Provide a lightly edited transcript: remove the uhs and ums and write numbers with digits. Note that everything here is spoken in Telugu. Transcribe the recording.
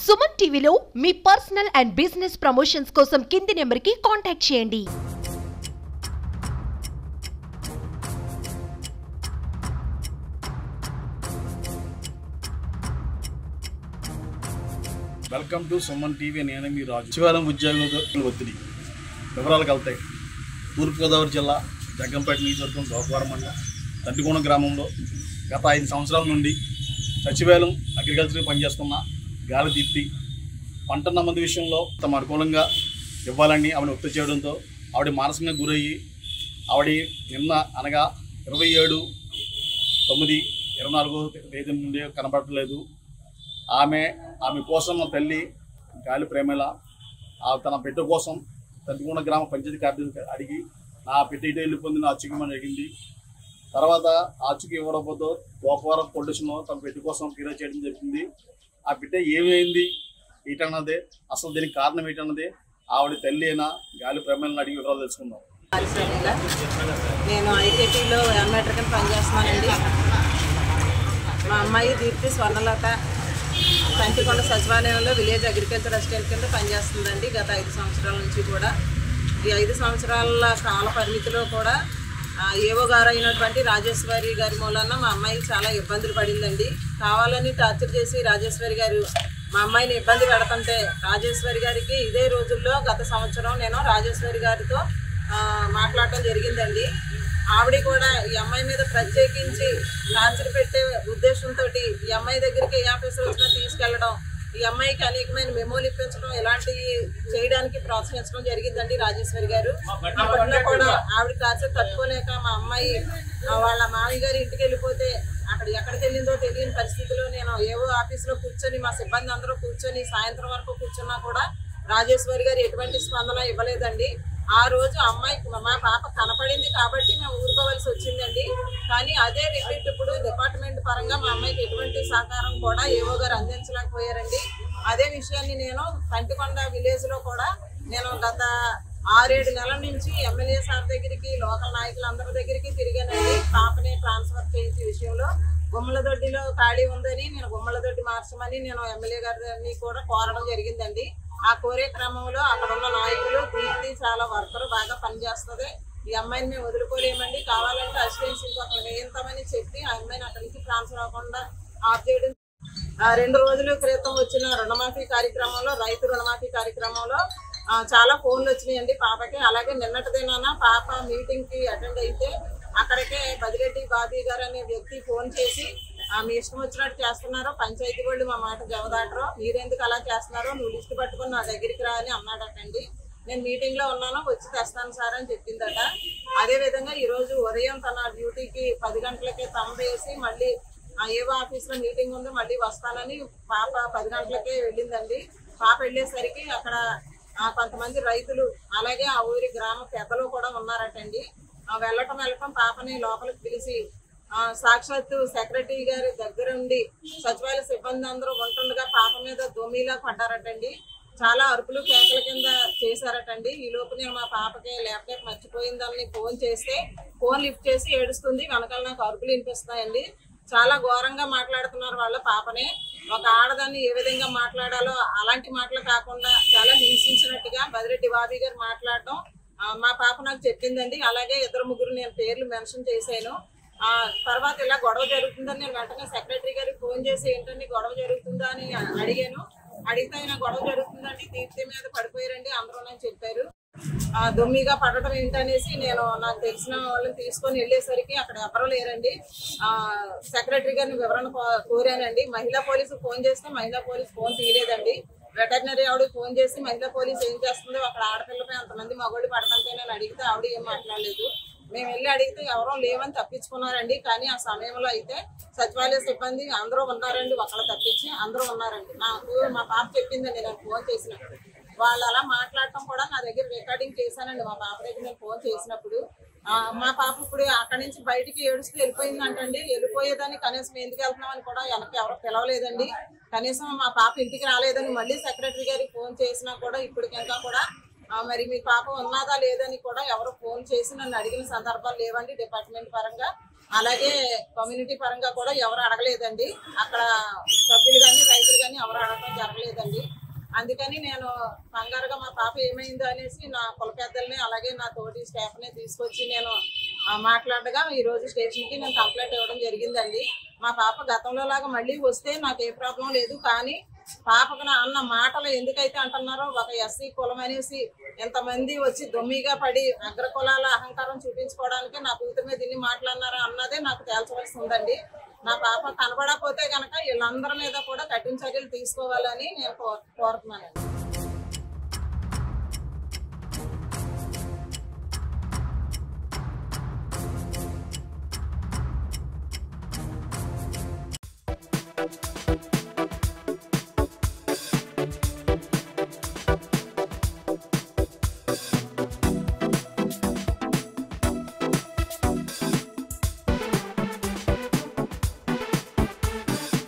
సుమన్ టీవీలో మీ పర్సనల్ అండ్ బిజినెస్ ప్రమోషన్స్ కోసం కింది నెంబర్కి కాంటాక్ట్ చేయండి. Welcome to Suman TV. నేను మీ రాజు. సచివాలయం ఉద్యోగుల ఒత్తిడి వివరాలకు వెళ్తాయి. తూర్పుగోదావరి జిల్లా జగ్గంపేట నియోజకవర్గం గోపవరం మండలం తంటికోణం గ్రామంలో గత 5 సంవత్సరాల నుండి సచివాలయం అగ్రికల్చర్కి పనిచేస్తున్న గాలి దీప్తి పంట నమోదు విషయంలో తమ అనుకూలంగా ఇవ్వాలని ఆవిడ ఒత్తిడి చేయడంతో ఆవిడ మానసికంగా గురయ్యి ఆవిడ నిన్న అనగా 27/9/24 నుండి కనబడట్లేదు. ఆమె కోసం మా తల్లి గాలి ప్రేమల తన బిడ్డ కోసం తంటికోణ గ్రామ పంచాయతీ కార్యాలయం అడిగి నా బిడ్డ ఇటు వెళ్ళిపోయింది, నా అచ్చుకమని అడిగింది. తర్వాత ఆచుకి ఇవ్వకపోతే గోపవరం పొల్యూషన్లో తన బిడ్డ కోసం ఫిర్యాదు చేయడం జరిగింది. ఆ బిడ్డ ఏమైంది ఏంటన్నదే, అసలు దీనికి కారణం ఏంటన్నదే ఆవిడ తల్లి అయినా గాలి ప్రేమలను అడిగి వివరాలు తెలుసుకుందాం. నేను ఐకేటీలో ఎంఎటర్ కింద పనిచేస్తున్నానండి. మా అమ్మాయి దీప్తి స్వర్ణలత తంటికొండ సచివాలయంలో విలేజ్ అగ్రికల్చర్ అసిస్టెంట్ కింద పనిచేస్తుందండి. గత 5 సంవత్సరాల నుంచి కూడా ఈ 5 సంవత్సరాల కాల పరిమితిలో కూడా ఏవో గారు అయినటువంటి రాజేశ్వరి గారి మూలన మా అమ్మాయి చాలా ఇబ్బందులు పడిందండి. కావాలని టార్చర్ చేసి రాజేశ్వరి గారు మా అమ్మాయిని ఇబ్బంది పెడుతుంటే రాజేశ్వరి గారికి ఇదే రోజుల్లో గత సంవత్సరం నేను రాజేశ్వరి గారితో మాట్లాడటం జరిగిందండి. ఆవిడ కూడా ఈ అమ్మాయి మీద ప్రత్యేకించి టార్చర్ పెట్టే ఉద్దేశంతో ఈ అమ్మాయి దగ్గరికి ఏ ఆఫీసర్ వచ్చినా తీసుకెళ్లడం, ఈ అమ్మాయికి అనేకమైన మెమోలు ఇప్పించడం, ఇలాంటివి చేయడానికి ప్రోత్సహించడం జరిగిందండి రాజేశ్వరి గారు. అప్పట్లో కూడా ఆవిడ టార్చర్ తట్టుకోలేక మా అమ్మాయి వాళ్ళ మామయ్య గారి ఇంటికి వెళ్ళిపోతే అక్కడ ఎక్కడికి వెళ్ళిందో తెలియని పరిస్థితిలో నేను ఏవో ఆఫీసులో కూర్చొని మా సిబ్బంది అందరూ కూర్చొని సాయంత్రం వరకు కూర్చున్నా కూడా రాజేశ్వరి గారు ఎటువంటి స్పందన ఇవ్వలేదండి. ఆ రోజు అమ్మాయికి మా పాప కనపడింది కాబట్టి మేము ఊరుకోవాల్సి వచ్చిందండి. కానీ అదే రిపీట్ ఇప్పుడు డిపార్ట్మెంట్ పరంగా మా అమ్మాయికి ఎటువంటి సహకారం కూడా ఏవో గారు అందించలేకపోయారండి. అదే విషయాన్ని నేను తంటికొండ విలేజ్లో కూడా నేను గత 6-7 నెలల నుంచి ఎమ్మెల్యే సార్ దగ్గరికి, లోకల్ నాయకులందరి దగ్గరికి తిరిగానండి. పాపని ట్రాన్స్ఫర్ చేయించే విషయంలో గుమ్మలదొడ్డిలో ఖాళీ ఉందని నేను గుమ్మలదొడ్డి మార్చమని నేను ఎమ్మెల్యే గారిని కూడా కోరడం జరిగిందండి. ఆ కోరే క్రమంలో అక్కడ ఉన్న నాయకులు దీప్తి చాలా వర్కర్ బాగా పనిచేస్తుంది, ఈ అమ్మాయిని మేము వదులుకోలేమండి, కావాలంటే అసిస్టెంట్స్ ఇంకొక వేయింతామని చెప్పి ఆ అమ్మాయిని అక్కడి నుంచి ట్రాన్స్ఫర్ అవ్వకుండా ఆఫ్ చేయడం. 2 రోజుల క్రితం వచ్చిన రుణమాఫీ కార్యక్రమంలో, రైతు రుణమాఫీ కార్యక్రమంలో చాలా ఫోన్లు వచ్చినాయండి పాపకి. అలాగే నిన్నటిదేనా పాప మీటింగ్కి అటెండ్ అయితే అక్కడికే బదిరెడ్డి బాబీ గారు అనే వ్యక్తి ఫోన్ చేసి మీ ఇష్టం వచ్చినట్టు చేస్తున్నారు, పంచాయతీ వాళ్ళు మా మాట జవదాటరు, మీరెందుకు అలా చేస్తున్నారు, నువ్వు లిస్టు పట్టుకుని నా దగ్గరికి రా అని అన్నాడటండి. నేను మీటింగ్లో ఉన్నాను, వచ్చి తెస్తాను సార్ అని చెప్పిందట. అదేవిధంగా ఈరోజు ఉదయం తన డ్యూటీకి 10 గంటలకే వేసి మళ్ళీ ఏవో ఆఫీస్లో మీటింగ్ ఉంది మళ్ళీ వస్తానని పాప 10 గంటలకే వెళ్ళిందండి. పాప వెళ్ళేసరికి అక్కడ కొంతమంది రైతులు అలాగే ఆ ఊరి గ్రామ పెద్దలు కూడా ఉన్నారటండి. వెళ్ళటం పాపని లోపలికి పిలిచి సాక్షాత్తు సెక్రటరీ గారి దగ్గరుండి సచివాలయ సిబ్బంది అందరూ ఉంటుండగా పాప మీద దొమ్మిలా పడ్డారటండి. చాలా అరుపులు కేకల కింద చేశారటండి. ఈ లోపు నేను మా పాపకి ల్యాప్టాప్ మర్చిపోయిందని ఫోన్ చేస్తే ఫోన్ లిఫ్ట్ చేసి ఏడుస్తుంది, వెనకాల నాకు అరుపులు వినిపిస్తున్నాయండి. చాలా ఘోరంగా మాట్లాడుతున్నారు వాళ్ళ పాపని. ఒక ఆడదాన్ని ఏ విధంగా మాట్లాడాలో అలాంటి మాటలు కాకుండా చాలా హింసించినట్టుగా బదిరెడ్డి బాబీ గారు మాట్లాడటం మా పాప నాకు చెప్పిందండి. అలాగే 2-3 నేను పేర్లు మెన్షన్ చేశాను. తర్వాత ఇలా గొడవ జరుగుతుందని నేను వెంటనే సెక్రటరీ గారికి ఫోన్ చేసి ఏంటండి గొడవ జరుగుతుందా అని అడిగాను. అడిగితే ఆయన గొడవ జరుగుతుందండి, దీప్తి మీద పడిపోయారండి అందరూ అని చెప్పారు. దొమ్మిగా పడటం ఏంటనేసి నేను నాకు తెలిసిన వాళ్ళని తీసుకొని వెళ్ళేసరికి అక్కడ ఎవరూ లేరండి. సెక్రటరీ గారిని వివరణ కోరానండి. మహిళా పోలీసు ఫోన్ చేస్తే మహిళా పోలీసు ఫోన్ తీయలేదండి. వెటర్నరీ ఆవిడ ఫోన్ చేసి మహిళా పోలీసు ఏం చేస్తుందో అక్కడ ఆడపిల్లపై అంతమంది మగోడి పడతంటే నేను అడిగితే ఆవిడ ఏం మాట్లాడలేదు. మేము వెళ్ళి అడిగితే ఎవరో లేవని తప్పించుకున్నారండి. కానీ ఆ సమయంలో అయితే సచివాలయ సిబ్బంది అందరూ ఉన్నారండి, ఒకళ్ళు తప్పించి అందరూ ఉన్నారండి. నాకు మా పాప చెప్పిందండి నేను ఫోన్ చేసినప్పుడు. వాళ్ళు అలా మాట్లాడటం కూడా నా దగ్గర రికార్డింగ్ చేశానండి. మా పాప దగ్గర నేను ఫోన్ చేసినప్పుడు మా పాప ఇప్పుడు అక్కడి నుంచి బయటికి ఏడుస్తూ వెళ్ళిపోయిందంటండి. వెళ్ళిపోయేదాన్ని కనీసం ఎందుకు వెళ్తున్నామని కూడా వెనక్కి ఎవరు పిలవలేదండి. కనీసం మా పాప ఇంటికి రాలేదని మళ్ళీ సెక్రటరీ గారికి ఫోన్ చేసినా కూడా ఇప్పటికింకా కూడా మరి మీ పాప ఉన్నదా లేదని కూడా ఎవరు ఫోన్ చేసి నన్ను అడిగిన సందర్భాలు లేవండి. డిపార్ట్మెంట్ పరంగా అలాగే కమ్యూనిటీ పరంగా కూడా ఎవరు అడగలేదండి. అక్కడ సభ్యులు కానీ రైతులు కానీ ఎవరు అడగడం జరగలేదండి. అందుకని నేను కంగారుగా మా పాప ఏమైందో అనేసి నా కుల పెద్దల్ని అలాగే నా తోటి స్టాఫ్ని తీసుకొచ్చి నేను మాట్లాడగా ఈరోజు స్టేషన్కి నేను కంప్లైంట్ ఇవ్వడం జరిగిందండి. మా పాప గతంలో లాగా మళ్ళీ వస్తే నాకు ఏ ప్రాబ్లం లేదు, కానీ పాపకు అన్న మాటలు ఎందుకైతే అంటున్నారో ఒక ఎస్సీ కులం అనేసి ఎంతమంది వచ్చి దొమ్మిగా పడి అగ్రకులాల అహంకారం చూపించుకోవడానికి నా కూతురు మీద ఇన్ని మాట్లాడినారో అన్నదే నాకు తేల్చవలసి ఉందండి. నా పాప కనబడకపోతే కనుక వీళ్ళందరి మీద కూడా కఠిన చర్యలు తీసుకోవాలని నేను కోరుతున్నాను.